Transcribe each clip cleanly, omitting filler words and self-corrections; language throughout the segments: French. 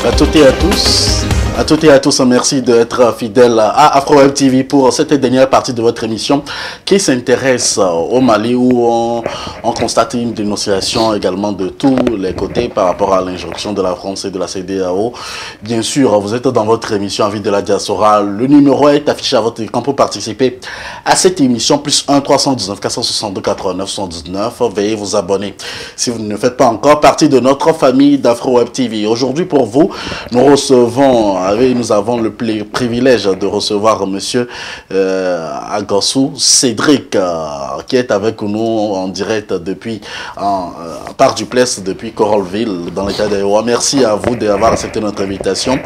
À toutes et à tous. À toutes et à tous, merci d'être fidèles à AfroWeb TV pour cette dernière partie de votre émission qui s'intéresse au Mali où on constate une dénonciation également de tous les côtés par rapport à l'injonction de la France et de la CEDEAO. Bien sûr, vous êtes dans votre émission Envie de la diaspora. Le numéro est affiché à votre écran pour participer à cette émission. Plus 1 319 462 89 79. Veuillez vous abonner si vous ne faites pas encore partie de notre famille d'AfroWeb TV. Aujourd'hui pour vous, nous avons le privilège de recevoir monsieur Agossou Cédric qui est avec nous en direct depuis par duplex depuis Corolville dans l'état d'Iowa. Merci à vous d'avoir accepté notre invitation.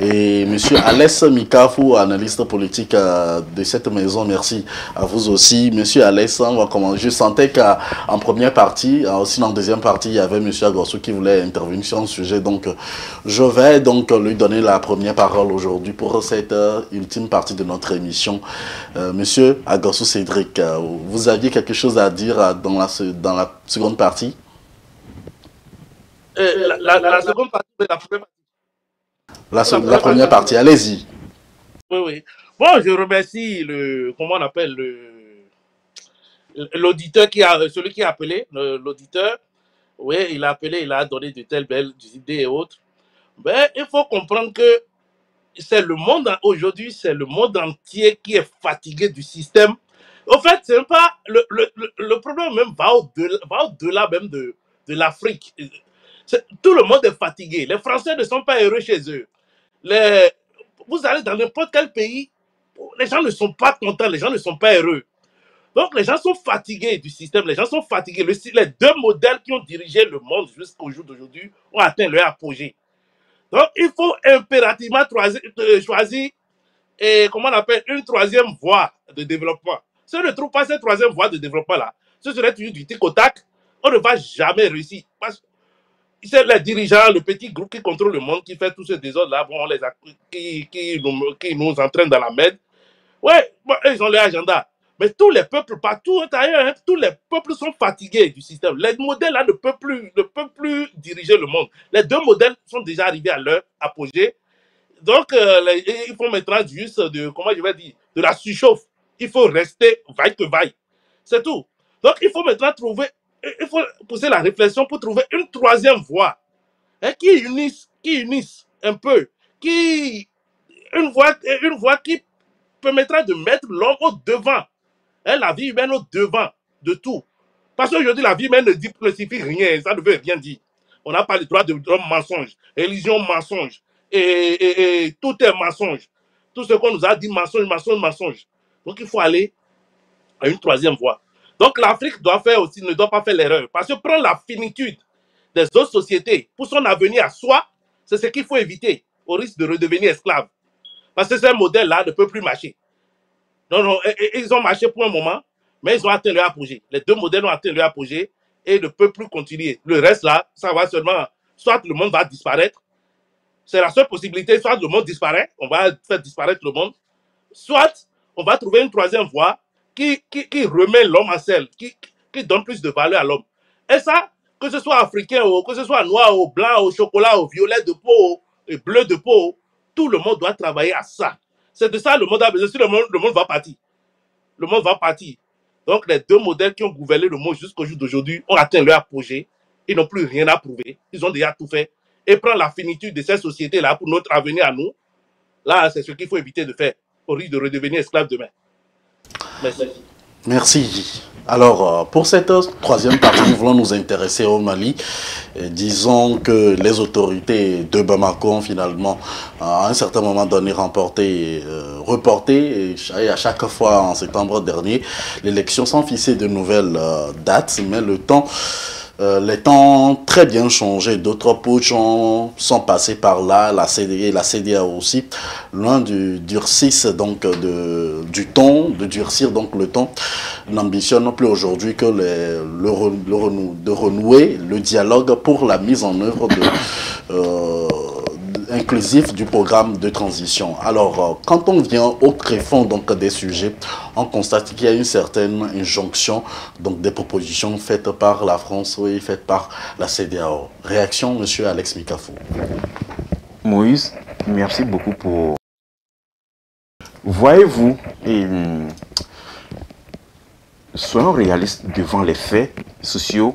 Et monsieur Alès Mikafou, analyste politique de cette maison, merci à vous aussi. Monsieur Alès, on va commencer. Je sentais qu'en première partie, aussi en deuxième partie, il y avait monsieur Agossou qui voulait intervenir sur un sujet. Donc je vais donc lui donner la première parole aujourd'hui pour cette ultime partie de notre émission. Monsieur Agossou Cédric, vous aviez quelque chose à dire dans la seconde partie? La seconde partie, la première partie. La première partie, allez-y. Oui, oui. Bon, je remercie comment on appelle, l'auditeur celui qui a appelé, l'auditeur. Oui, il a appelé, il a donné de telles belles idées et autres. Mais il faut comprendre que c'est le monde aujourd'hui, c'est le monde entier qui est fatigué du système. En fait, c'est pas le problème même va au-delà même de l'Afrique. Tout le monde est fatigué. Les Français ne sont pas heureux chez eux. Vous allez dans n'importe quel pays, les gens ne sont pas contents, les gens ne sont pas heureux. Donc les gens sont fatigués du système, les gens sont fatigués. Les deux modèles qui ont dirigé le monde jusqu'au jour d'aujourd'hui ont atteint leur apogée. Donc, il faut impérativement choisir comment on appelle, une troisième voie de développement. Si on ne trouve pas cette troisième voie de développement-là, ce serait toujours du tic au tac, on ne va jamais réussir. Parce que c'est les dirigeants, le petit groupe qui contrôle le monde, qui fait tout ce désordre-là, bon, qui nous entraînent dans la merde. Ouais, bon, ils ont leur agenda. Mais tous les peuples, partout ailleurs, hein, tous les peuples sont fatigués du système. Les modèles là ne peuvent plus diriger le monde. Les deux modèles sont déjà arrivés à leur apogée. Donc, il faut maintenant juste comment je vais dire, de la surchauffe. Il faut rester vaille que vaille. C'est tout. Donc, il faut maintenant il faut pousser la réflexion pour trouver une troisième voie hein, qui unisse un peu, une voie qui permettra de mettre l'homme au devant. Hein, la vie humaine au devant de tout. Parce qu'aujourd'hui, la vie humaine ne signifie rien, ça ne veut rien dire. On n'a pas le droit de l'homme mensonge, religion mensonge, et tout est mensonge. Tout ce qu'on nous a dit, mensonge, mensonge, mensonge. Donc il faut aller à une troisième voie. Donc l'Afrique ne doit pas faire l'erreur. Parce que prendre la finitude des autres sociétés pour son avenir à soi, c'est ce qu'il faut éviter, au risque de redevenir esclave. Parce que ce modèle-là ne peut plus marcher. Non, ils ont marché pour un moment, mais ils ont atteint leur apogée. Les deux modèles ont atteint leur apogée et ne peuvent plus continuer. Le reste, là, ça va seulement... Soit le monde va disparaître, c'est la seule possibilité, soit le monde disparaît, on va faire disparaître le monde, soit on va trouver une troisième voie qui remet l'homme en selle, qui donne plus de valeur à l'homme. Et ça, que ce soit africain, ou que ce soit noir, ou blanc, au chocolat, au violet de peau, et bleu de peau, tout le monde doit travailler à ça. C'est de ça le monde a besoin. Si le monde va partir. Le monde va partir. Donc, les deux modèles qui ont gouverné le monde jusqu'au jour d'aujourd'hui ont atteint leur apogée. Ils n'ont plus rien à prouver. Ils ont déjà tout fait. Et prendre la finitude de ces sociétés-là pour notre avenir à nous, là, c'est ce qu'il faut éviter de faire, au risque de redevenir esclave demain. Merci. Merci. Alors, pour cette troisième partie, nous voulons nous intéresser au Mali. Et disons que les autorités de Bamako ont finalement, à un certain moment donné, reporté, et à chaque fois en septembre dernier, l'élection sans fixer de nouvelles dates, mais les temps très bien changé. D'autres putsch sont passés par là, la CEDEAO aussi, loin du durcir donc du ton, de durcir donc le ton, n'ambitionne plus aujourd'hui que de renouer le dialogue pour la mise en œuvre inclusif du programme de transition. Alors, quand on vient au tréfonds donc des sujets, on constate qu'il y a une certaine injonction, donc des propositions faites par la France et faites par la CEDEAO. Réaction, monsieur Alex Mikafou. Moïse, merci beaucoup pour... Voyez-vous, soyons réalistes devant les faits sociaux,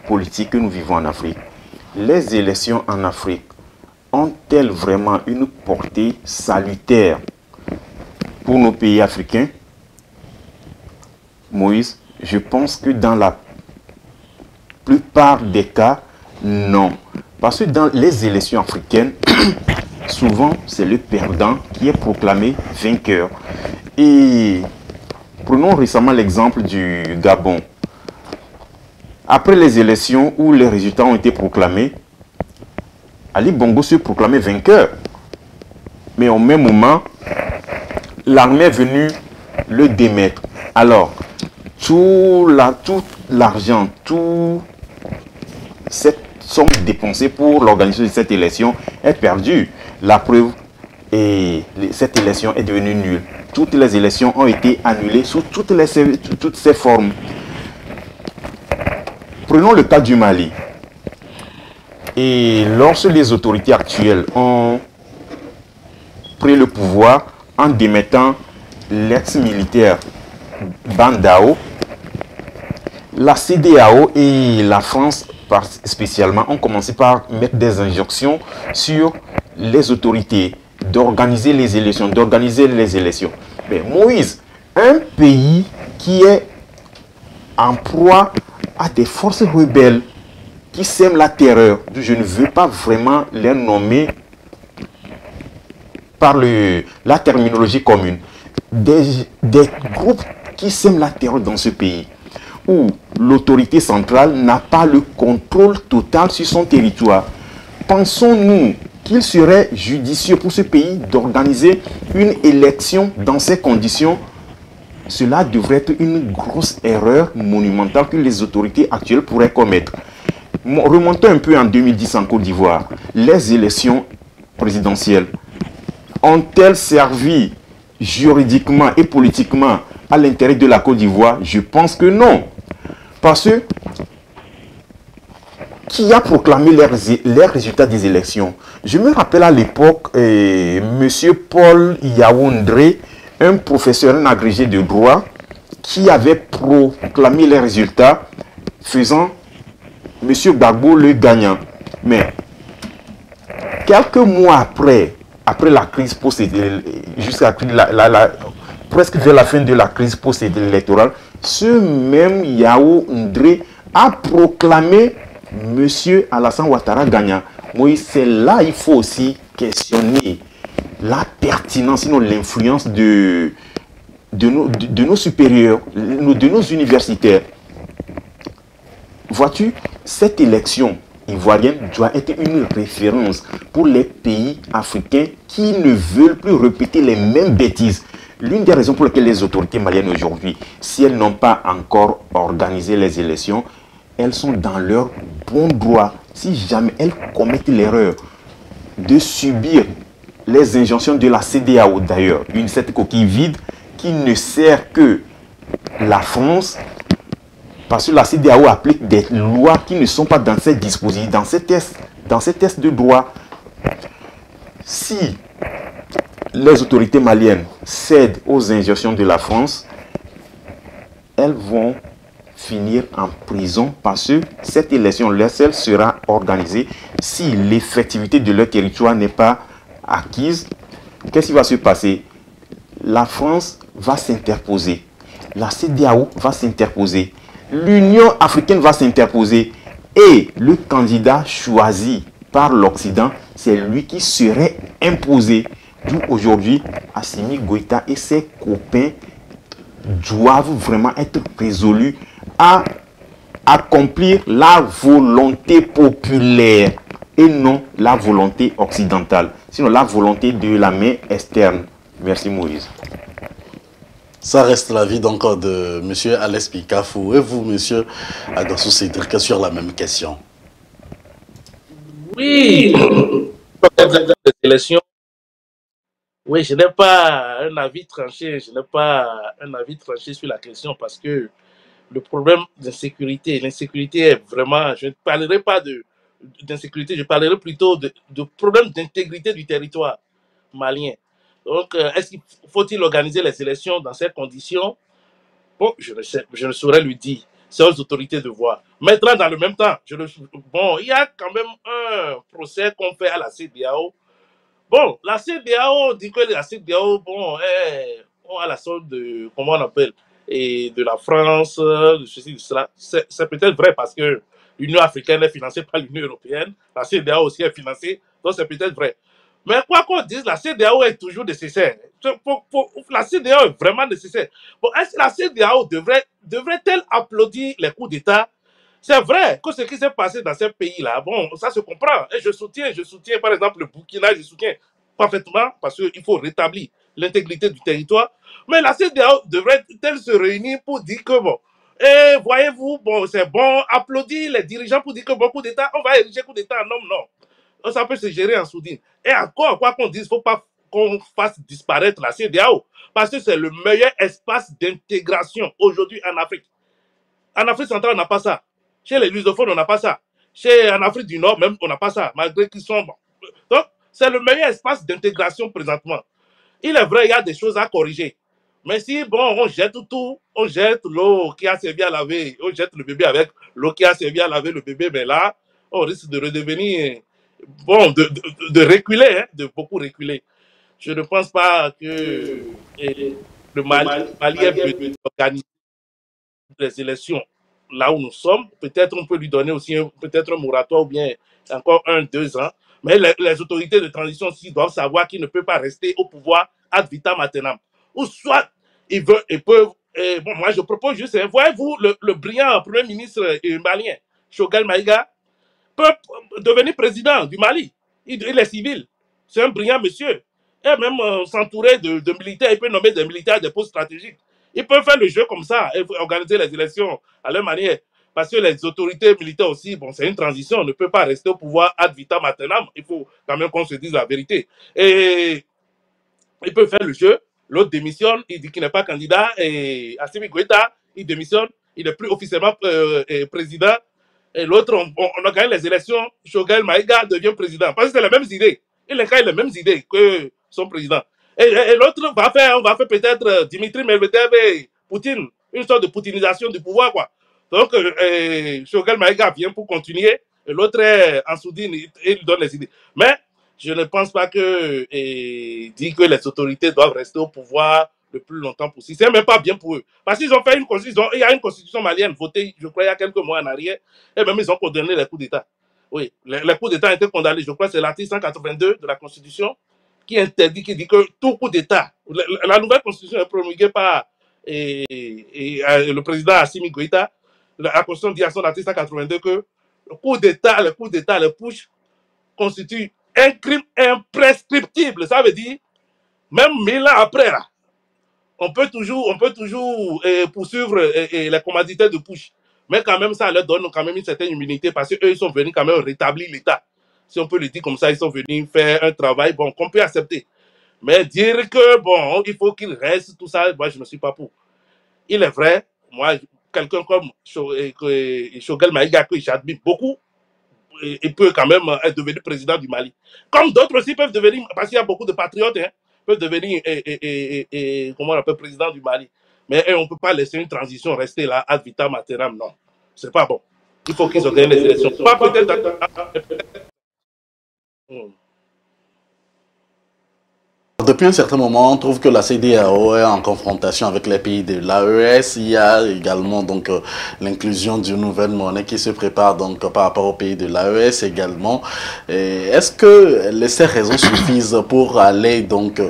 politiques que nous vivons en Afrique. Les élections en Afrique ont-elles vraiment une portée salutaire pour nos pays africains? Moïse, je pense que dans la plupart des cas, non. Parce que dans les élections africaines, souvent, c'est le perdant qui est proclamé vainqueur. Et prenons récemment l'exemple du Gabon. Après les élections où les résultats ont été proclamés, Ali Bongo se proclamait vainqueur. Mais au même moment, l'armée est venue le démettre. Alors, tout l'argent, toute cette somme dépensée pour l'organisation de cette élection est perdue. La preuve, cette élection est devenue nulle. Toutes les élections ont été annulées sous toutes ces formes. Prenons le cas du Mali. Et lorsque les autorités actuelles ont pris le pouvoir en démettant l'ex-militaire Bandao, la CEDEAO et la France spécialement ont commencé par mettre des injonctions sur les autorités d'organiser les élections, Mais Moïse, un pays qui est en proie à des forces rebelles qui sèment la terreur, je ne veux pas vraiment les nommer par la terminologie commune, des groupes qui sèment la terreur dans ce pays, où l'autorité centrale n'a pas le contrôle total sur son territoire. Pensons-nous qu'il serait judicieux pour ce pays d'organiser une élection dans ces conditions? Cela devrait être une grosse erreur monumentale que les autorités actuelles pourraient commettre. Remontons un peu en 2010 en Côte d'Ivoire. Les élections présidentielles ont-elles servi juridiquement et politiquement à l'intérêt de la Côte d'Ivoire? Je pense que non. Parce que qui a proclamé les résultats des élections? Je me rappelle à l'époque, M. Paul Yaoundé, un professeur, un agrégé de droit, qui avait proclamé les résultats, faisant M. Gbagbo le gagnant. Mais quelques mois après la crise jusqu'à presque vers la fin de la crise post-électorale, ce même Yaoundé a proclamé M. Alassane Ouattara gagnant. Oui, c'est là il faut aussi questionner la pertinence, sinon l'influence de nos supérieurs, de nos universitaires. Vois-tu, cette élection ivoirienne doit être une référence pour les pays africains qui ne veulent plus répéter les mêmes bêtises. L'une des raisons pour lesquelles les autorités maliennes aujourd'hui, si elles n'ont pas encore organisé les élections, elles sont dans leur bon droit. Si jamais elles commettent l'erreur de subir les injonctions de la CEDEAO d'ailleurs, cette coquille vide qui ne sert que la France, parce que la CEDEAO applique des lois qui ne sont pas dans ces dispositifs, dans ces tests de droit. Si les autorités maliennes cèdent aux injonctions de la France, elles vont finir en prison parce que cette élection, elle sera organisée si l'effectivité de leur territoire n'est pas acquise. Qu'est-ce qui va se passer? La France va s'interposer, la CEDEAO va s'interposer, l'Union africaine va s'interposer et le candidat choisi par l'Occident, c'est lui qui serait imposé. D'où aujourd'hui, Assimi Goïta et ses copains doivent vraiment être résolus à accomplir la volonté populaire et non la volonté occidentale, sinon la volonté de la main externe. Merci Moïse. Ça reste l'avis donc de M. Alès Pikafou. Et vous, M. Agassou Cédric, sur la même question? Oui, les élections. Oui, je n'ai pas un avis tranché. Je n'ai pas un avis tranché sur la question parce que le problème d'insécurité, l'insécurité est vraiment. Je ne parlerai pas de d'insécurité, je parlerai plutôt de problèmes d'intégrité du territoire malien. Donc, est-ce qu'il faut-il organiser les élections dans ces conditions? Bon, je ne saurais lui dire. C'est aux autorités de voir. Maintenant, dans le même temps, bon, il y a quand même un procès qu'on fait à la CEDEAO. Bon, la CEDEAO dit que la CEDEAO, bon, on a la sorte de, comment on appelle, et de la France, de ceci, de cela. C'est peut-être vrai parce que l'Union africaine est financée par l'Union européenne. La CEDEAO aussi est financée, donc c'est peut-être vrai. Mais quoi qu'on dise, la CEDEAO est toujours nécessaire. La CEDEAO est vraiment nécessaire. Bon, est-ce que la CEDEAO devrait-elle applaudir les coups d'État? C'est vrai que ce qui s'est passé dans ces pays-là, bon, ça se comprend. Et je soutiens par exemple le Burkina, je soutiens parfaitement parce qu'il faut rétablir l'intégrité du territoire. Mais la CEDEAO devrait-elle se réunir pour dire que bon, et voyez-vous, bon, c'est bon, applaudir les dirigeants pour dire que bon, coup d'État, on va ériger coup d'État en homme, non. Ça peut se gérer en soudine. Et encore, quoi qu'on dise, il ne faut pas qu'on fasse disparaître la CEDEAO parce que c'est le meilleur espace d'intégration aujourd'hui en Afrique. En Afrique centrale, on n'a pas ça. Chez les lusophones, on n'a pas ça. En Afrique du Nord, même, on n'a pas ça, malgré qu'ils sont bons. Donc, c'est le meilleur espace d'intégration présentement. Il est vrai, il y a des choses à corriger. Mais si, bon, on jette tout, on jette l'eau qui a servi à laver, on jette le bébé avec l'eau qui a servi à laver le bébé, mais là, on risque de redevenir, bon, de reculer, hein, de beaucoup reculer. Je ne pense pas que le Mali est organisé les élections là où nous sommes. Peut-être on peut lui donner aussi peut-être un moratoire ou bien encore 1-2 ans. Mais les autorités de transition aussi doivent savoir qu'ils ne peuvent pas rester au pouvoir ad vitam aeternam. Ou soit ils peuvent. Bon, moi je propose juste, voyez-vous, le brillant premier ministre malien, Choguel Maïga, peut devenir président du Mali. Il est civil. C'est un brillant monsieur. Et même s'entourer de militaires, il peut nommer des militaires à des postes stratégiques. Ils peuvent faire le jeu comme ça et organiser les élections à leur manière. Parce que les autorités militaires aussi, bon, c'est une transition, on ne peut pas rester au pouvoir ad vitam aeternam. Il faut quand même qu'on se dise la vérité. Et ils peuvent faire le jeu. L'autre démissionne, il dit qu'il n'est pas candidat. Et Assimi Goïta, il démissionne, il n'est plus officiellement président. Et l'autre, on a gagné les élections, Choguel Maïga devient président. Parce que c'est les mêmes idées. Il a les mêmes idées que son président. Et l'autre on va faire peut-être Dimitri Medvedev et Poutine, une sorte de poutinisation du pouvoir, quoi. Donc, Choguel Maïga vient pour continuer, et l'autre est en soudine, il donne les idées. Mais je ne pense pas que dit que les autorités doivent rester au pouvoir le plus longtemps possible. C'est même pas bien pour eux. Parce qu'ils ont fait une constitution, il y a une constitution malienne votée, je crois, il y a quelques mois en arrière, et même ils ont condamné les coups d'État. Oui, les coups d'État ont été condamnés, je crois, c'est l'article 182 de la Constitution qui interdit, qui dit que tout coup d'État, la nouvelle Constitution est promulguée par le président Assimi Goïta, la Constitution dit à son article 182 que le coup d'État, les putsch constituent un crime imprescriptible. Ça veut dire, même 1000 ans après, là, on peut toujours poursuivre les commanditaires de push. Mais quand même, ça leur donne quand même une certaine immunité parce qu'eux, ils sont venus quand même rétablir l'État. Si on peut le dire comme ça, ils sont venus faire un travail bon, qu'on peut accepter. Mais dire que, bon, il faut qu'il reste, tout ça, moi, je ne suis pas pour. Il est vrai, moi, quelqu'un comme Choguel Maïga, que j'admire beaucoup, il peut quand même être devenu président du Mali. Comme d'autres aussi peuvent devenir, parce qu'il y a beaucoup de patriotes, hein, peuvent devenir, comment on appelle, président du Mali. Mais on ne peut pas laisser une transition rester là, ad vitam aeternam, non. C'est pas bon. Il faut qu'ils organisent les élections. Pas peut-être. Depuis un certain moment, on trouve que la CEDEAO est en confrontation avec les pays de l'AES. Il y a également donc l'inclusion d'une nouvelle monnaie qui se prépare donc par rapport aux pays de l'AES également. Est-ce que ces raisons suffisent pour aller donc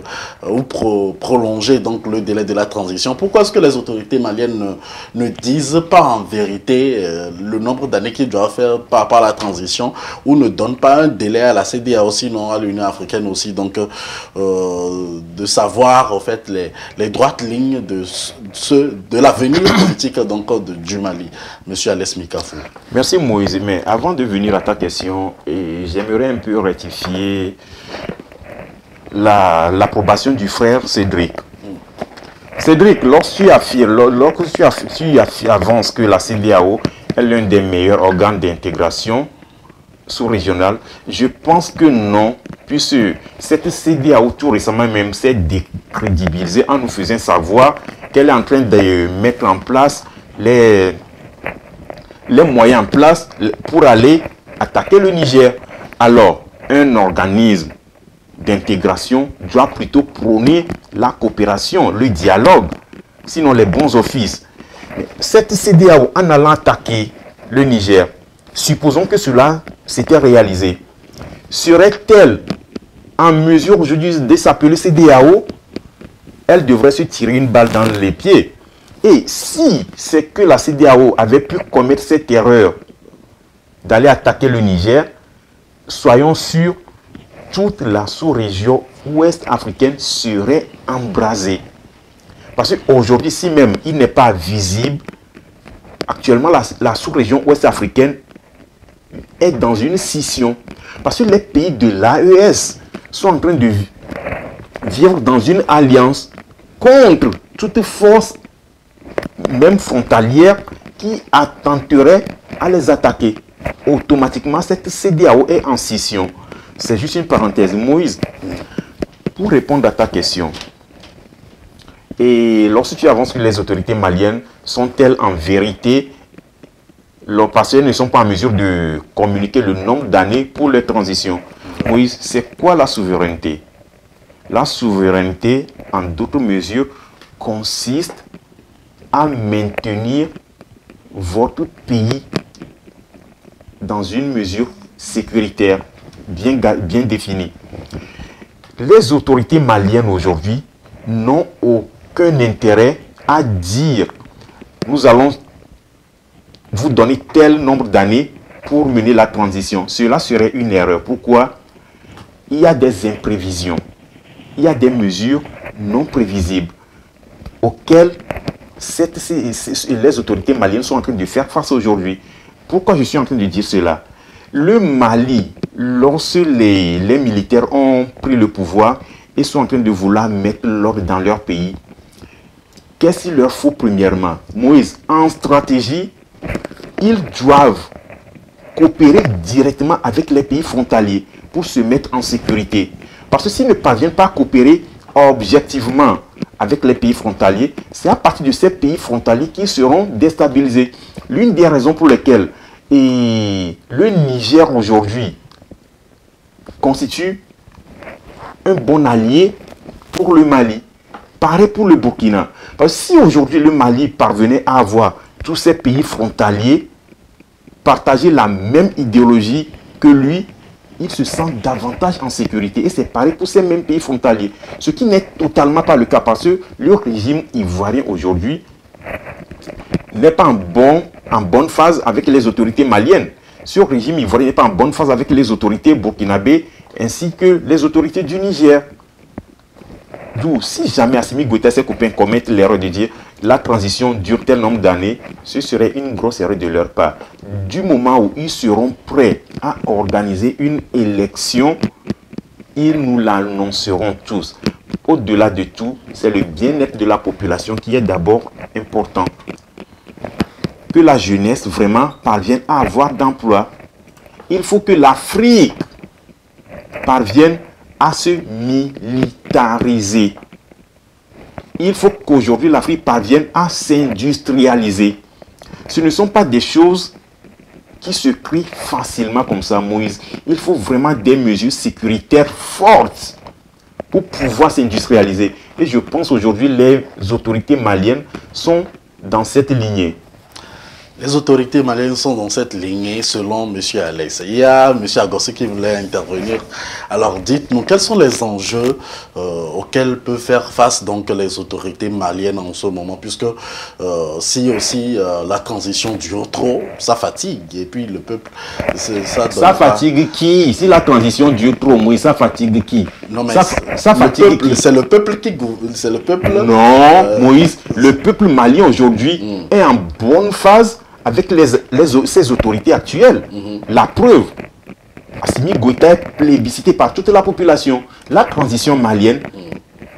ou prolonger donc le délai de la transition? Pourquoi est-ce que les autorités maliennes ne disent pas en vérité le nombre d'années qu'ils doivent faire par rapport à la transition ou ne donnent pas un délai à la CEDEAO, sinon à l'Union africaine aussi, donc de savoir en fait les droites lignes de l'avenir politique donc du Mali. Monsieur Alès Mikafou. Merci Moïse, mais avant de venir à ta question, j'aimerais un peu rectifier l'approbation du frère Cédric. Cédric, lorsque tu avances que la CEDEAO est l'un des meilleurs organes d'intégration sous-régionale? Je pense que non, puisque cette CEDEAO tout récemment même s'est décrédibilisée en nous faisant savoir qu'elle est en train de mettre en place les moyens en place pour aller attaquer le Niger. Alors, un organisme d'intégration doit plutôt prôner la coopération, le dialogue, sinon les bons offices. Cette CEDEAO, en allant attaquer le Niger, supposons que cela s'était réalisé, serait-elle en mesure aujourd'hui de s'appeler CEDEAO? Elle devrait se tirer une balle dans les pieds. Et si c'est que la CEDEAO avait pu commettre cette erreur d'aller attaquer le Niger, soyons sûrs, toute la sous-région ouest africaine serait embrasée. Parce qu'aujourd'hui, si même il n'est pas visible, actuellement la sous-région ouest africaine est dans une scission. Parce que les pays de l'AES sont en train de vivre dans une alliance contre toute force, même frontalière, qui attenterait à les attaquer. Automatiquement, cette CEDEAO est en scission. C'est juste une parenthèse. Moïse, pour répondre à ta question, et lorsque tu avances que les autorités maliennes sont-elles en vérité, parce qu'elles ne sont pas en mesure de communiquer le nombre d'années pour les transitions. Moïse, c'est quoi la souveraineté? La souveraineté, en d'autres mesures, consiste à maintenir votre pays dans une mesure sécuritaire bien définie. Les autorités maliennes aujourd'hui n'ont aucun intérêt à dire nous allons vous donner tel nombre d'années pour mener la transition. Cela serait une erreur. Pourquoi? Il y a des imprévisions. Il y a des mesures non prévisibles auxquelles les autorités maliennes sont en train de faire face aujourd'hui. Pourquoi je suis en train de dire cela? Le Mali, lorsque les militaires ont pris le pouvoir et sont en train de vouloir mettre l'ordre dans leur pays, qu'est-ce qu'il leur faut premièrement? Moïse, en stratégie, ils doivent coopérer directement avec les pays frontaliers pour se mettre en sécurité. Parce que s'ils ne parviennent pas à coopérer objectivement avec les pays frontaliers, c'est à partir de ces pays frontaliers qu'ils seront déstabilisés. L'une des raisons pour lesquelles le Niger aujourd'hui constitue un bon allié pour le Mali, pareil pour le Burkina. Parce que si aujourd'hui le Mali parvenait à avoir tous ces pays frontaliers partager la même idéologie que lui, il se sent davantage en sécurité. Et c'est pareil pour ces mêmes pays frontaliers. Ce qui n'est totalement pas le cas parce que le régime ivoirien aujourd'hui n'est pas en bonne phase avec les autorités maliennes. Ce régime ivoirien n'est pas en bonne phase avec les autorités burkinabées ainsi que les autorités du Niger. D'où, si jamais Assimi Goïta et ses copains commettent l'erreur de dire la transition dure tel nombre d'années, ce serait une grosse erreur de leur part. Du moment où ils seront prêts à organiser une élection, ils nous l'annonceront tous. Au-delà de tout, c'est le bien-être de la population qui est d'abord important. Que la jeunesse vraiment parvienne à avoir d'emploi. Il faut que l'Afrique parvienne à se militariser. Il faut qu'aujourd'hui l'Afrique parvienne à s'industrialiser. Ce ne sont pas des choses qui se crient facilement comme ça, Moïse. Il faut vraiment des mesures sécuritaires fortes pour pouvoir s'industrialiser. Et je pense aujourd'hui les autorités maliennes sont dans cette lignée. Les autorités maliennes sont dans cette lignée selon M. Alex. Il y a M. Agossi qui voulait intervenir. Alors dites-nous, quels sont les enjeux auxquels peuvent faire face donc les autorités maliennes en ce moment, puisque si aussi la transition dure trop, ça fatigue. Et puis le peuple... Ça fatigue qui? Si la transition dure trop, oui, ça fatigue qui? Non, mais ça fatigue qui? C'est le peuple qui gouverne. C'est le peuple... Non, Moïse, le peuple malien aujourd'hui est en bonne phase avec ces autorités actuelles. La preuve, Assimi Goïta est plébiscité par toute la population. La transition malienne,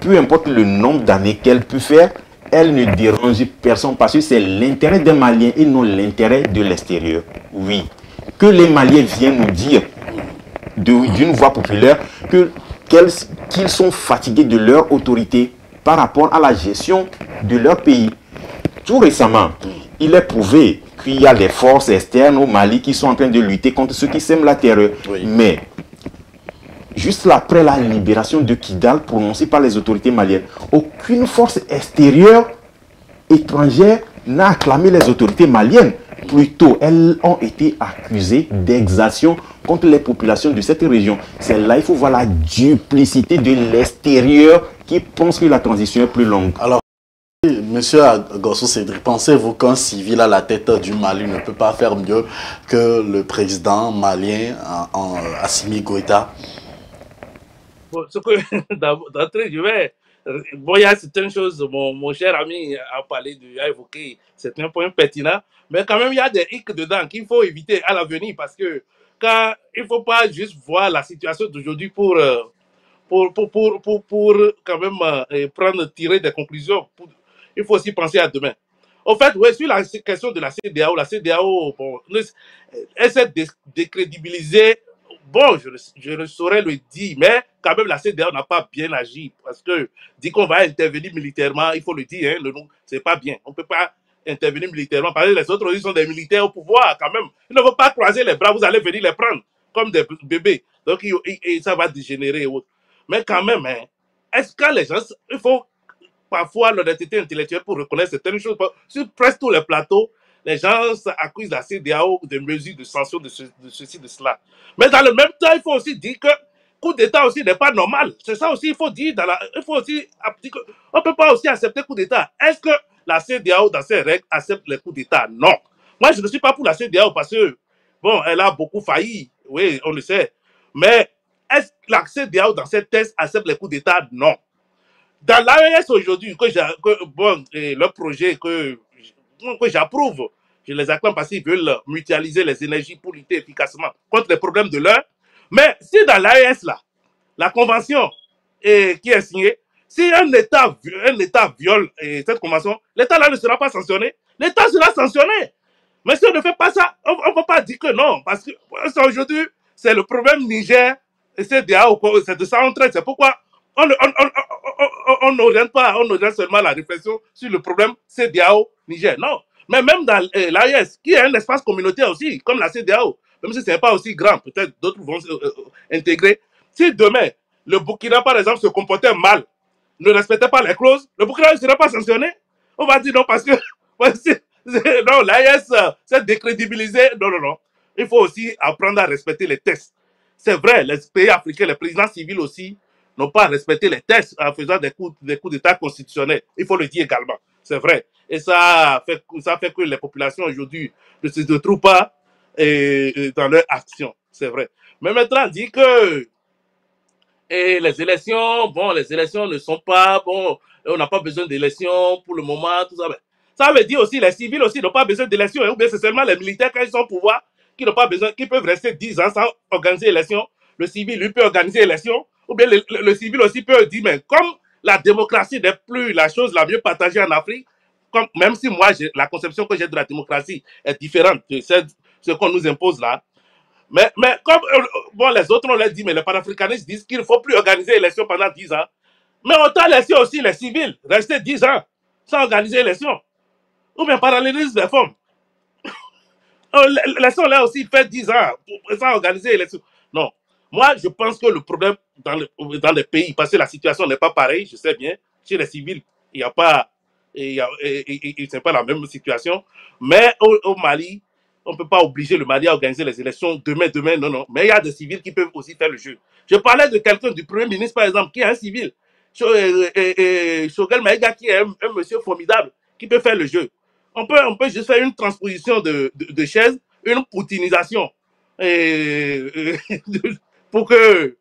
peu importe le nombre d'années qu'elle peut faire, elle ne dérange personne parce que c'est l'intérêt des Maliens et non l'intérêt de l'extérieur. Oui, que les Maliens viennent nous dire d'une voix populaire qu'ils sont fatigués de leur autorité par rapport à la gestion de leur pays. Tout récemment, il est prouvé qu'il y a des forces externes au Mali qui sont en train de lutter contre ceux qui sèment la terreur. Oui. Mais, juste après la libération de Kidal prononcée par les autorités maliennes, aucune force extérieure étrangère n'a acclamé les autorités maliennes. Plutôt, elles ont été accusées d'exaction contre les populations de cette région. C'est là il faut voir la duplicité de l'extérieur qui pense que la transition est plus longue. Alors, Monsieur Gossou Cédric, pensez-vous qu'un civil à la tête du Mali ne peut pas faire mieux que le président malien Assimi Goïta? Ce que d'entrée, je vais... Bon, il y a certaines choses, mon cher ami a parlé, a évoqué certains points pertinents, mais quand même, il y a des hicks dedans qu'il faut éviter à l'avenir parce que quand il ne faut pas juste voir la situation d'aujourd'hui pour quand même tirer des conclusions. Il faut aussi penser à demain. En fait, oui, sur la question de la CEDEAO, bon, elle s'est décrédibilisée. Bon, je ne saurais le dire, mais quand même, la CEDEAO n'a pas bien agi parce que dit qu'on va intervenir militairement, il faut le dire, hein, c'est pas bien. On ne peut pas intervenir militairement parce que les autres, ils sont des militaires au pouvoir quand même. Ils ne vont pas croiser les bras, vous allez venir les prendre comme des bébés. Donc, ça va dégénérer et autres. Mais quand même, hein, est-ce que les gens, il faut parfois l'honnêteté intellectuelle pour reconnaître certaines choses. Sur presque tous les plateaux, les gens accusent la CEDEAO de mesures de sanctions de ceci, de cela. Mais dans le même temps, il faut aussi dire que coup d'État aussi n'est pas normal. C'est ça aussi, il faut dire, il faut aussi dire qu'on ne peut pas aussi accepter coup d'État. Est-ce que la CEDEAO, dans ses règles, accepte les coups d'État? Non. Moi, je ne suis pas pour la CEDEAO parce que, bon, elle a beaucoup failli, oui, on le sait. Mais est-ce que la CEDEAO, dans ses tests, accepte les coups d'État? Non. Dans l'AES aujourd'hui, le projet que j'approuve, je les acclame parce qu'ils veulent mutualiser les énergies pour lutter efficacement contre les problèmes de l'heure. Mais si dans l'AES, là, la convention qui est signée, si un État viole cette convention, l'État là ne sera pas sanctionné. L'État sera sanctionné. Mais si on ne fait pas ça, on ne peut pas dire que non. Parce que aujourd'hui, c'est le problème Niger et CEDEAO, c'est de ça on traite. C'est pourquoi on n'oriente pas, on oriente seulement la réflexion sur le problème CEDEAO Niger. Non. Mais même dans l'AES, qui est un espace communautaire aussi, comme la CEDEAO, même si ce n'est pas aussi grand, peut-être d'autres vont intégrer. Si demain, le Burkina, par exemple, se comportait mal, ne respectait pas les clauses, le Burkina ne serait pas sanctionné. On va dire non, parce que non, l'AES s'est décrédibilisé. Non, non, non. Il faut aussi apprendre à respecter les textes. C'est vrai, les pays africains, les présidents civils aussi, n'ont pas respecté les textes en faisant des coups d'État constitutionnels. Il faut le dire également. C'est vrai. Et ça fait que les populations aujourd'hui ne se retrouvent pas dans leur action. C'est vrai. Mais maintenant, on dit que les élections, bon, les élections ne sont pas, bon, on n'a pas besoin d'élections pour le moment, tout ça. Ça veut dire aussi, les civils aussi n'ont pas besoin d'élections, ou bien c'est seulement les militaires quand ils sont au pouvoir qui n'ont pas besoin, qui peuvent rester 10 ans sans organiser l'élection. Le civil, lui, peut organiser l'élection, ou bien le civil aussi peut dire, mais comme la démocratie n'est plus la chose la mieux partagée en Afrique, même si moi, la conception que j'ai de la démocratie est différente de ce qu'on nous impose là, mais comme bon, les autres, on leur dit, mais les panafricanistes disent qu'il ne faut plus organiser l'élection pendant 10 ans. Mais autant laisser aussi les civils rester 10 ans sans organiser l'élection. Ou bien parallélisme des formes. Laissons-les aussi faire 10 ans sans organiser l'élection. Non. Moi, je pense que le problème dans les pays, parce que la situation n'est pas pareille, je sais bien, chez les civils, il n'y a pas, c'est pas la même situation. Mais au Mali, on ne peut pas obliger le Mali à organiser les élections demain, non, non. Mais il y a des civils qui peuvent aussi faire le jeu. Je parlais de quelqu'un, du Premier ministre, par exemple, qui est un civil. Choguel Maïga, qui est un monsieur formidable, qui peut faire le jeu. On peut juste faire une transposition de chaise, une poutinisation, pour que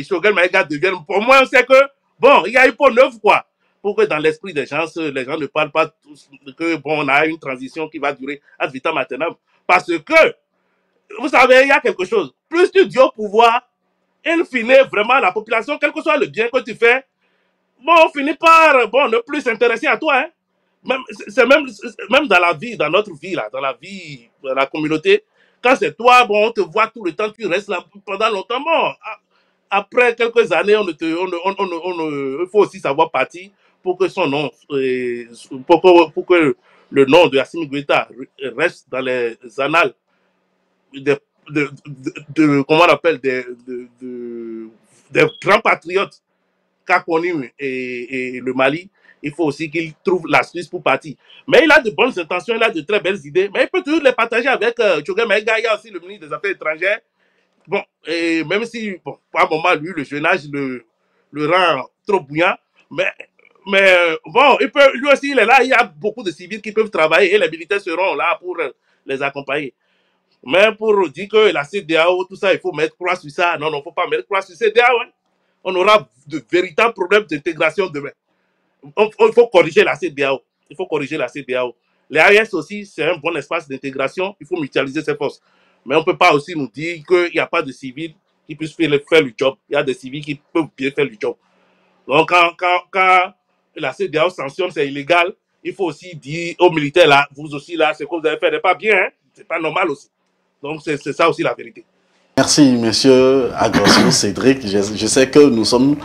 Choguel Maïga devienne... Pour moi, on sait que, bon, il y a eu pour 9, quoi. Pour que dans l'esprit des gens, les gens ne parlent pas tous que, bon, on a une transition qui va durer ad vitam aeternam. Parce que, vous savez, il y a quelque chose. Plus tu dis au pouvoir, in fine, vraiment, la population, quel que soit le bien que tu fais, bon, on finit par, bon, ne plus s'intéresser à toi, hein. C'est même dans la vie, dans notre vie, là, dans la vie, dans la communauté, Quand c'est toi, bon, on te voit tout le temps, tu restes là pendant longtemps. Bon, après quelques années, il faut aussi savoir partir pour que son nom, pour que le nom de Assimi Goïta reste dans les annales comment on appelle, des grands patriotes qu'a connu et le Mali. Il faut aussi qu'il trouve la Suisse pour partir. Mais il a de bonnes intentions, il a de très belles idées, mais il peut toujours les partager avec Tchogué Maïga, aussi le ministre des Affaires étrangères. Bon, et même si, bon, à un moment, lui, le jeune âge le rend trop bouillant, mais bon, lui aussi, il est là, il y a beaucoup de civils qui peuvent travailler et les militaires seront là pour les accompagner. Mais pour dire que la CEDEAO, tout ça, il faut mettre croix sur ça. Non, il ne faut pas mettre croix sur CEDEAO. Hein. On aura de véritables problèmes d'intégration demain. Il faut corriger la CEDEAO. Il faut corriger la CEDEAO. Les AES aussi, c'est un bon espace d'intégration. Il faut mutualiser ses forces. Mais on ne peut pas aussi nous dire qu'il n'y a pas de civils qui puissent faire le job. Il y a des civils qui peuvent bien faire le job. Donc, quand la CEDEAO sanctionne, c'est illégal, il faut aussi dire aux militaires, là, vous aussi, là, ce que vous avez fait n'est pas bien. Hein? C'est pas normal aussi. Donc, c'est ça aussi la vérité. Merci, monsieur Agrosso Cédric. Je sais que nous sommes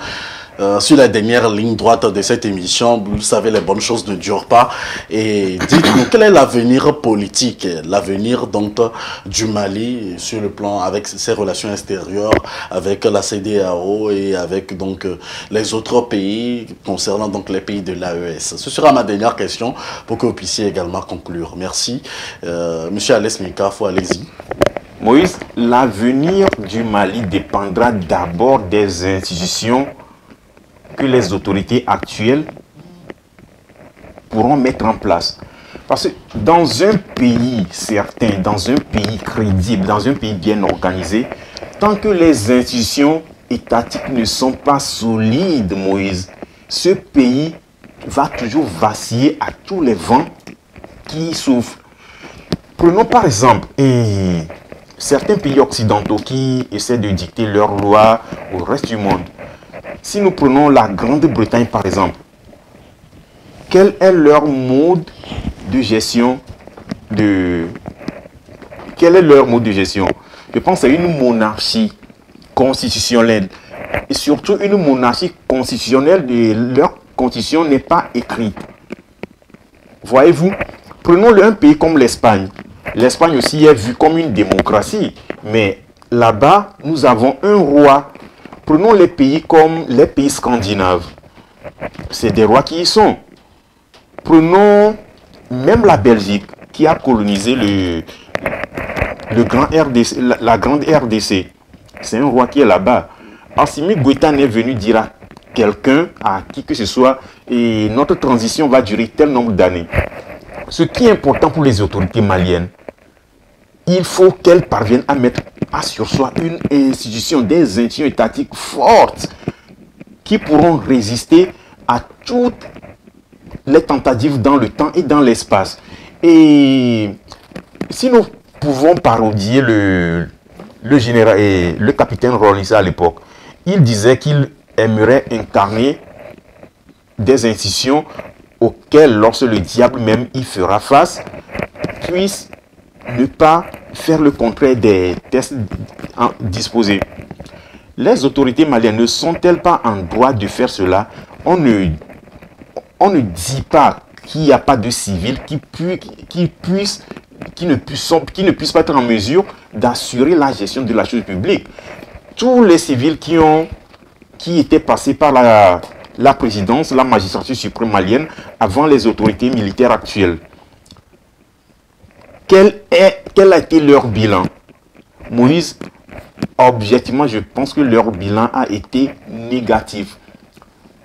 sur la dernière ligne droite de cette émission. Vous savez, les bonnes choses ne durent pas. Et dites-nous, quel est l'avenir politique, l'avenir donc du Mali sur le plan avec ses relations extérieures, avec la CEDEAO et avec donc les autres pays concernant donc les pays de l'AES. Ce sera ma dernière question pour que vous puissiez également conclure. Merci. Monsieur Alès Mikafo, allez-y. Moïse, l'avenir du Mali dépendra d'abord des institutions que les autorités actuelles pourront mettre en place. Parce que dans un pays certain, dans un pays crédible, dans un pays bien organisé, tant que les institutions étatiques ne sont pas solides, Moïse, ce pays va toujours vaciller à tous les vents qui souffrent. Prenons par exemple certains pays occidentaux qui essaient de dicter leurs lois au reste du monde. Si nous prenons la Grande-Bretagne par exemple, quel est leur mode de gestion Quel est leur mode de gestion? Je pense à une monarchie constitutionnelle. Et surtout une monarchie constitutionnelle, leur constitution n'est pas écrite. Voyez-vous, prenons un pays comme l'Espagne. L'Espagne aussi est vue comme une démocratie. Mais là-bas, nous avons un roi. Prenons les pays comme les pays scandinaves. C'est des rois qui y sont. Prenons même la Belgique qui a colonisé la grande RDC. C'est un roi qui est là-bas. Assimi Goïta est venu dire à quelqu'un, à qui que ce soit, et notre transition va durer tel nombre d'années. Ce qui est important pour les autorités maliennes, il faut qu'elles parviennent à mettre sur soi une institution, des institutions étatiques fortes qui pourront résister à toutes les tentatives dans le temps et dans l'espace. Et si nous pouvons parodier le général et le capitaine Rolissa à l'époque, il disait qu'il aimerait incarner des institutions auxquelles, lorsque le diable même y fera face, puisse ne pas faire le contraire des tests disposés. Les autorités maliennes ne sont-elles pas en droit de faire cela? On ne dit pas qu'il n'y a pas de civils qui ne puissent pas être en mesure d'assurer la gestion de la chose publique. Tous les civils qui étaient passés par la présidence, la magistrature suprême malienne, avant les autorités militaires actuelles. Quel a été leur bilan? Moïse, objectivement, je pense que leur bilan a été négatif.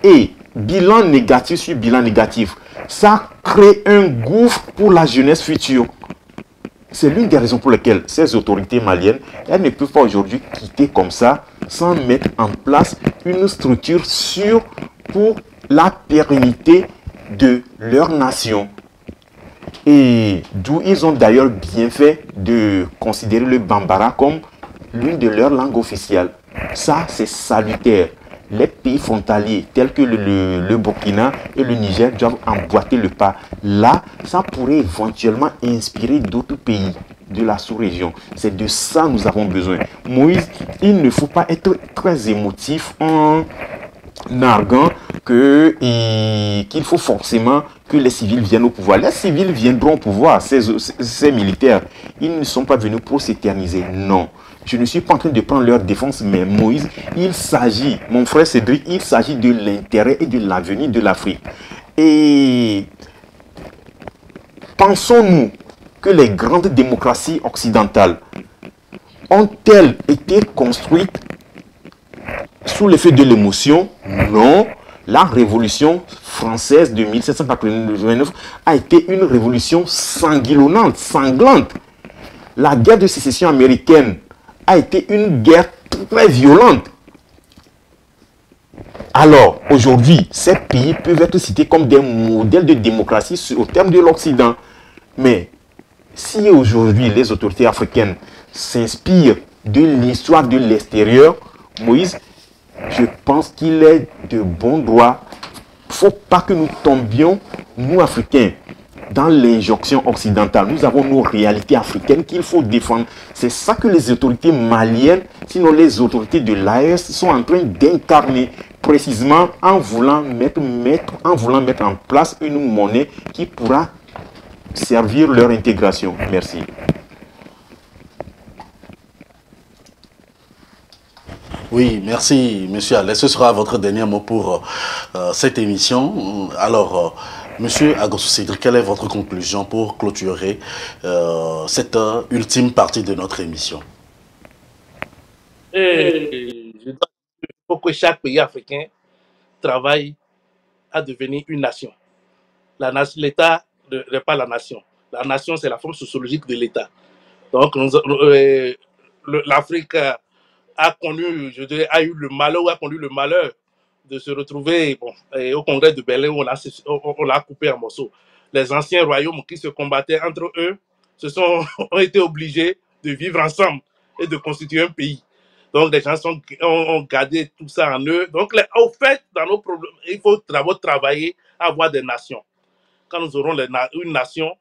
Et bilan négatif sur bilan négatif, ça crée un gouffre pour la jeunesse future. C'est l'une des raisons pour lesquelles ces autorités maliennes, elles ne peuvent pas aujourd'hui quitter comme ça sans mettre en place une structure sûre pour la pérennité de leur nation. Et d'où ils ont d'ailleurs bien fait de considérer le Bambara comme l'une de leurs langues officielles. Ça, c'est salutaire. Les pays frontaliers tels que le Burkina et le Niger doivent emboîter le pas. Là, ça pourrait éventuellement inspirer d'autres pays de la sous-région. C'est de ça que nous avons besoin. Moïse, il ne faut pas être très émotif en arguant qu'il faut forcément que les civils viennent au pouvoir. Les civils viendront au pouvoir, ces militaires. Ils ne sont pas venus pour s'éterniser. Non. Je ne suis pas en train de prendre leur défense, mais Moïse, il s'agit, mon frère Cédric, il s'agit de l'intérêt et de l'avenir de l'Afrique. Et pensons-nous que les grandes démocraties occidentales ont-elles été construites sous l'effet de l'émotion? Non. La révolution française de 1789 a été une révolution sanguinolente, sanglante. La guerre de sécession américaine a été une guerre très violente. Alors, aujourd'hui, ces pays peuvent être cités comme des modèles de démocratie au terme de l'Occident. Mais si aujourd'hui les autorités africaines s'inspirent de l'histoire de l'extérieur, Moïse, je pense qu'il est de bon droit. Il ne faut pas que nous tombions, nous Africains, dans l'injonction occidentale. Nous avons nos réalités africaines qu'il faut défendre. C'est ça que les autorités maliennes, sinon les autorités de l'AES, sont en train d'incarner précisément en voulant mettre en place une monnaie qui pourra servir leur intégration. Merci. Oui, merci, monsieur Allais. Ce sera votre dernier mot pour cette émission. Alors, monsieur Agossou Cédric, quelle est votre conclusion pour clôturer cette ultime partie de notre émission? Il faut que chaque pays africain travaille à devenir une nation. L'État n'est pas la nation. La nation, c'est la forme sociologique de l'État. Donc, l'Afrique a connu, je dirais, a connu le malheur de se retrouver au congrès de Berlin où on l'a coupé en morceaux. Les anciens royaumes qui se combattaient entre eux ont été obligés de vivre ensemble et de constituer un pays. Donc, les gens ont gardé tout ça en eux. Donc, au fait, dans nos problèmes, il faut d'abord travailler à avoir des nations. Quand nous aurons une nation,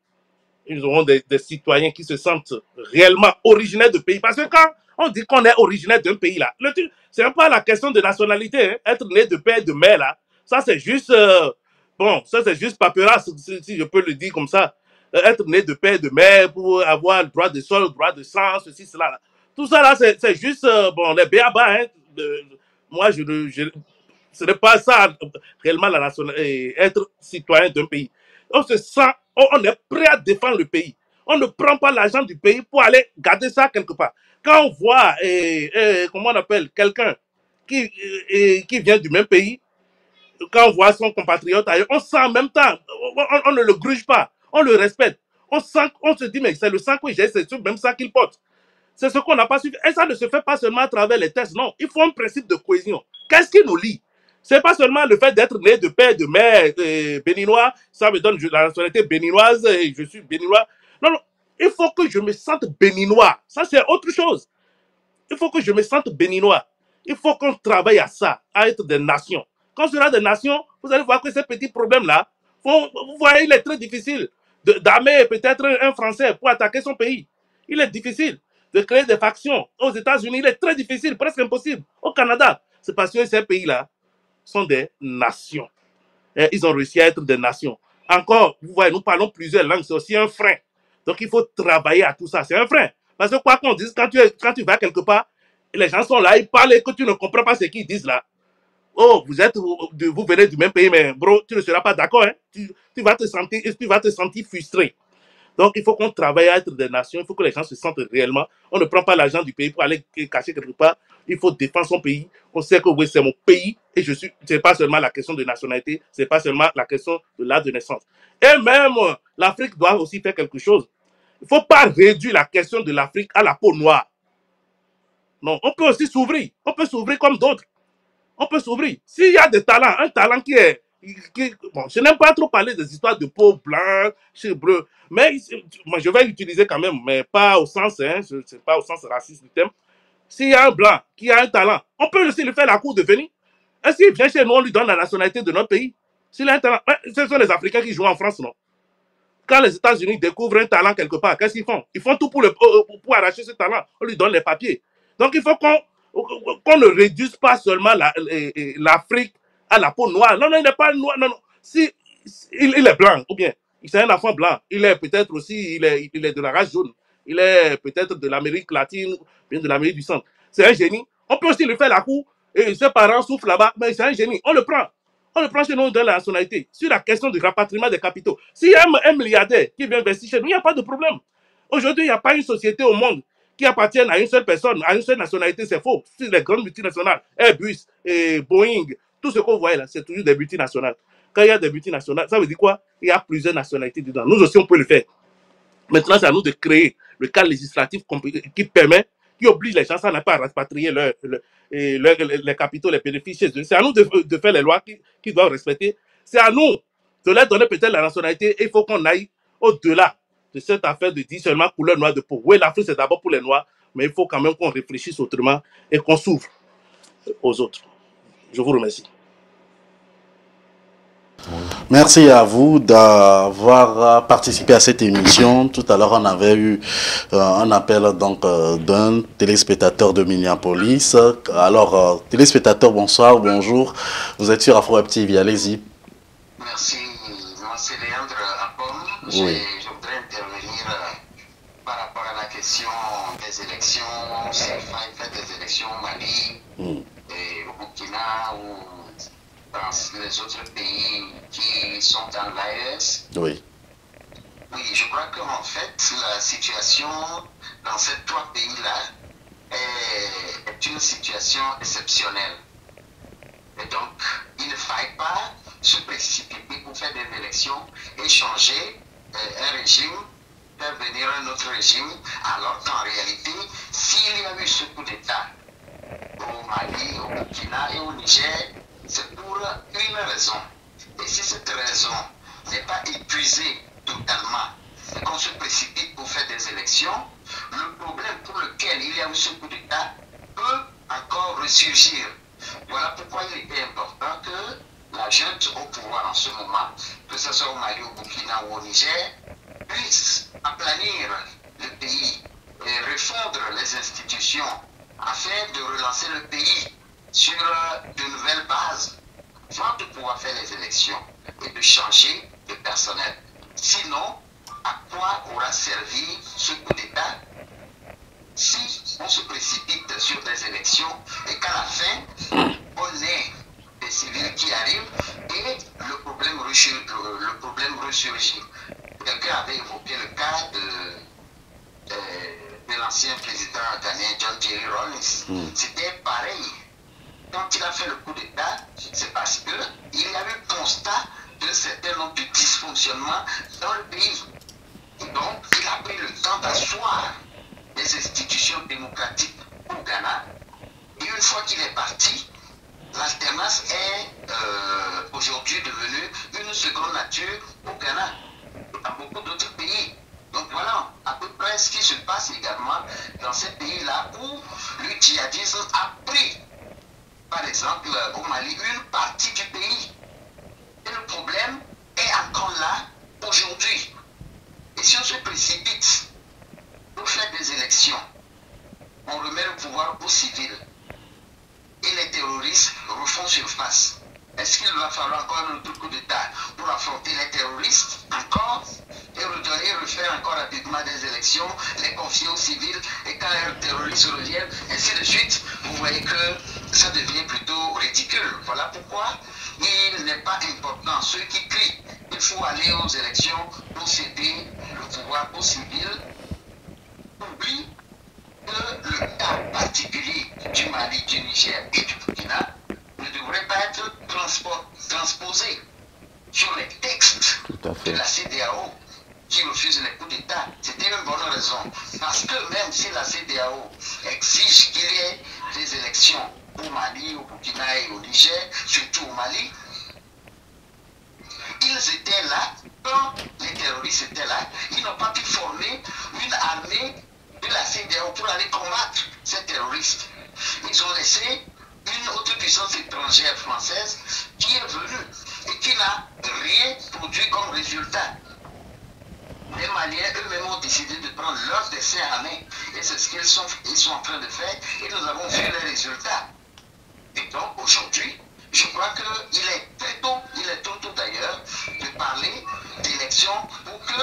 nous aurons des citoyens qui se sentent réellement originaires de pays. Parce que quand on dit qu'on est originaire d'un pays, là, c'est un peu la question de nationalité. Hein. Être né de père et de mère, là, ça c'est juste, ça c'est juste paperasse, si je peux le dire comme ça. Être né de père et de mère pour avoir le droit de sol, le droit de sang, ceci, cela. Là. Tout ça, là, c'est juste, les béabas. Hein, moi, ce n'est pas ça réellement la nationalité, être citoyen d'un pays. On se sent, on est prêt à défendre le pays. On ne prend pas l'argent du pays pour aller garder ça quelque part. Quand on voit, comment on appelle, quelqu'un qui vient du même pays, quand on voit son compatriote ailleurs, on sent en même temps, on ne le gruge pas, on le respecte. On se dit, mais c'est le sang que j'ai, c'est le même sang qu'il porte. C'est ce qu'on n'a pas su. Et ça ne se fait pas seulement à travers les tests, non. Il faut un principe de cohésion. Qu'est-ce qui nous lie? C'est pas seulement le fait d'être né de père et de mère béninois, ça me donne la nationalité béninoise et je suis béninois. Non, non, il faut que je me sente béninois. Ça, c'est autre chose. Il faut que je me sente béninois. Il faut qu'on travaille à ça, à être des nations. Quand on sera des nations, vous allez voir que ces petits problèmes-là, vous voyez, il est très difficile d'armer peut-être un Français pour attaquer son pays. Il est difficile de créer des factions. Aux États-Unis, il est très difficile, presque impossible. Au Canada, c'est parce que ces pays-là sont des nations. Et ils ont réussi à être des nations. Encore, vous voyez, nous parlons plusieurs langues, c'est aussi un frein. Donc il faut travailler à tout ça, c'est un frein. Parce que quoi qu'on dise, quand tu vas quelque part, les gens sont là, ils parlent et que tu ne comprends pas ce qu'ils disent là. Oh, vous venez du même pays, mais bro, tu ne seras pas d'accord. Hein? Tu vas te sentir frustré. Donc, il faut qu'on travaille à être des nations. Il faut que les gens se sentent réellement. On ne prend pas l'argent du pays pour aller cacher quelque part. Il faut défendre son pays. On sait que oui, c'est mon pays. Et ce n'est pas seulement la question de nationalité. Ce n'est pas seulement la question de l'âge de naissance. Et même, l'Afrique doit aussi faire quelque chose. Il ne faut pas réduire la question de l'Afrique à la peau noire. Non, on peut aussi s'ouvrir. On peut s'ouvrir comme d'autres. On peut s'ouvrir. S'il y a des talents, un talent qui est... bon, je n'aime pas trop parler des histoires de peau blanche, cheveux bleus, mais moi, je vais l'utiliser quand même, mais pas au sens, hein, c'est pas au sens raciste du terme. S'il y a un blanc qui a un talent, on peut aussi lui faire la cour de venir. Est-ce qu'il vient chez nous, on lui donne la nationalité de notre pays? S'il a un talent, ce sont les Africains qui jouent en France, non? quand les États-Unis découvrent un talent quelque part, qu'est-ce qu'ils font? Ils font tout pour arracher ce talent. On lui donne les papiers. Donc il faut qu'on ne réduise pas seulement l'Afrique à la peau noire. Non, non, il n'est pas noir. Non, non. Si, il est blanc, ou bien, c'est un enfant blanc. Il est peut-être aussi, il est de la race jaune. Il est peut-être de l'Amérique latine, bien de l'Amérique du Centre. C'est un génie. On peut aussi lui faire la cour, et ses parents souffrent là-bas, mais c'est un génie. On le prend. On le prend chez nous dans la nationalité. Sur la question du rapatriement des capitaux. S'il y a un milliardaire qui vient investir chez nous, il n'y a pas de problème. Aujourd'hui, il n'y a pas une société au monde qui appartient à une seule personne, à une seule nationalité. C'est faux. C'est les grandes multinationales, Airbus, et Boeing, tout ce qu'on voit là, c'est toujours des multinationales. Quand il y a des multinationales, ça veut dire quoi? Il y a plusieurs nationalités dedans. Nous aussi, on peut le faire. Maintenant, c'est à nous de créer le cadre législatif qui permet, qui oblige les gens à ne pas rapatrier les capitaux, les bénéfices chez eux. C'est à nous de faire les lois qui doivent respecter. C'est à nous de leur donner peut-être la nationalité. Il faut qu'on aille au-delà de cette affaire de dire seulement couleur noire de peau. Oui, l'Afrique, c'est d'abord pour les Noirs, mais il faut quand même qu'on réfléchisse autrement et qu'on s'ouvre aux autres. Je vous remercie. Merci à vous d'avoir participé à cette émission. Tout à l'heure, on avait eu un appel donc d'un téléspectateur de Minneapolis. Alors, téléspectateur, bonsoir, bonjour. Vous êtes sur Afro Web TV, allez-y. Merci, moi c'est Léandre Apom. Oui. Je voudrais intervenir par rapport à la question des élections. C'est il fait des élections au Mali et au Burkina ou dans les autres pays qui sont dans l'AES. Oui. Oui, je crois qu'en fait, la situation dans ces trois pays-là est une situation exceptionnelle. Et donc, il ne faille pas se précipiter pour faire des élections et changer un régime, faire venir un autre régime, alors qu'en réalité, s'il y a eu ce coup d'État au Mali, au Burkina et au Niger, c'est pour une raison. Et si cette raison n'est pas épuisée totalement, et qu'on se précipite pour faire des élections, le problème pour lequel il y a eu ce coup d'État peut encore ressurgir. Voilà pourquoi il était important que la junte au pouvoir en ce moment, que ce soit au Mali, au Burkina ou au Niger, puisse aplanir le pays et refondre les institutions afin de relancer le pays sur de nouvelles bases, avant de pouvoir faire les élections et de changer de personnel. Sinon, à quoi aura servi ce coup d'État si on se précipite sur des élections et qu'à la fin, on ait des civils qui arrivent et le problème ressurgit. Quelqu'un avait évoqué le cas de l'ancien président ghanéen John Jerry Rawlings. C'était pareil. Quand il a fait le coup d'État, c'est parce qu'il y a eu constat d'un certain nombre de dysfonctionnements dans le pays. Et donc, il a pris le temps d'asseoir les institutions démocratiques au Ghana. Et une fois qu'il est parti, l'alternance est aujourd'hui devenue une seconde nature au Ghana et dans beaucoup d'autres pays. Donc voilà à peu près ce qui se passe également dans ces pays-là où le djihadisme a pris, par exemple au Mali, une partie du pays. Et le problème est encore là aujourd'hui. Et si on se précipite pour faire des élections, on remet le pouvoir aux civils et les terroristes refont surface. Est-ce qu'il va falloir encore un autre coup d'État pour affronter les terroristes encore et refaire encore rapidement des élections, les confier aux civils et quand les terroristes reviennent, ainsi de suite? Vous voyez que ça devient plutôt ridicule. Voilà pourquoi il n'est pas important. Ceux qui crient qu'il faut aller aux élections pour céder le pouvoir aux civils oublient que le cas particulier du Mali, du Niger et du Burkina ne devrait pas être transposé sur les textes de la CEDEAO qui refuse les coups d'État. C'était une bonne raison. Parce que même si la CEDEAO exige qu'il y ait des élections au Mali, au Burkina et au Niger, surtout au Mali, ils étaient là, quand les terroristes étaient là, ils n'ont pas pu former une armée de la CEDEAO pour aller combattre ces terroristes. Ils ont laissé une autre puissance étrangère française qui est venue et qui n'a rien produit comme résultat. les Maliens eux-mêmes ont décidé de prendre leur destin en main. Et c'est ce qu'ils sont en train de faire. Et nous avons vu les résultats. Et donc aujourd'hui, je crois qu'il est très tôt, il est trop tôt d'ailleurs, de parler d'élections pour que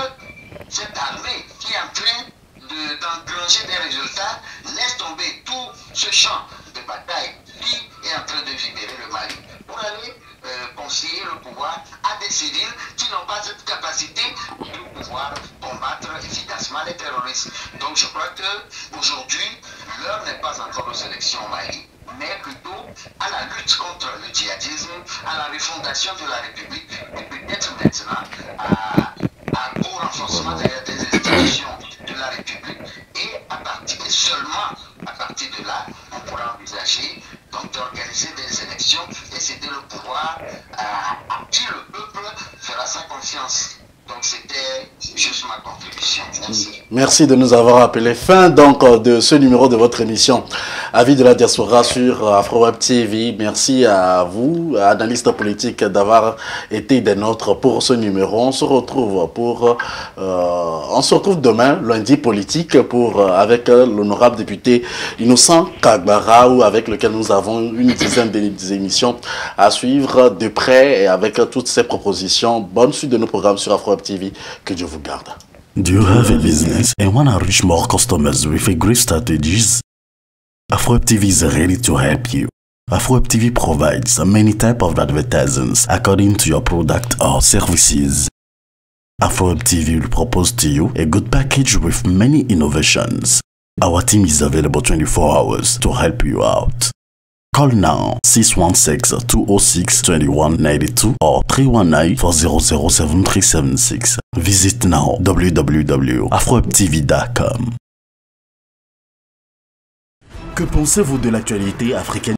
cette armée qui est en train d'enclencher des résultats laisse tomber tout ce champ de bataille qui est en train de libérer le Mali pour aller conseiller le pouvoir à des civils qui n'ont pas cette capacité de pouvoir combattre efficacement les terroristes. Donc je crois qu'aujourd'hui, l'heure n'est pas encore aux élections au Mali, mais plutôt à la lutte contre le djihadisme, à la refondation de la République et peut-être maintenant au renforcement des institutions de la République et seulement à partir de là, on pourra envisager donc d'organiser des élections et céder le pouvoir à qui le peuple fera sa confiance. Donc c'était juste ma contribution. Merci. Merci de nous avoir appelé. Fin donc de ce numéro de votre émission Avis de la diaspora sur AfroWeb TV. Merci à vous, analystes politiques, d'avoir été des nôtres pour ce numéro. On se retrouve demain, lundi politique, avec l'honorable député Innocent Kagbara, avec lequel nous avons une dizaine d'émissions à suivre de près et avec toutes ces propositions. Bonne suite de nos programmes sur AfroWeb TV. Que Dieu vous garde. Do you have a business and want to reach more customers with a great strategies? AfroWeb TV is ready to help you. AfroWeb TV provides many types of advertisements according to your product or services. AfroWeb TV will propose to you a good package with many innovations. Our team is available 24 hours to help you out. Call now 616-206-2192 or 319-400-7376. Visit now www.afrowebtv.com. Que pensez-vous de l'actualité africaine?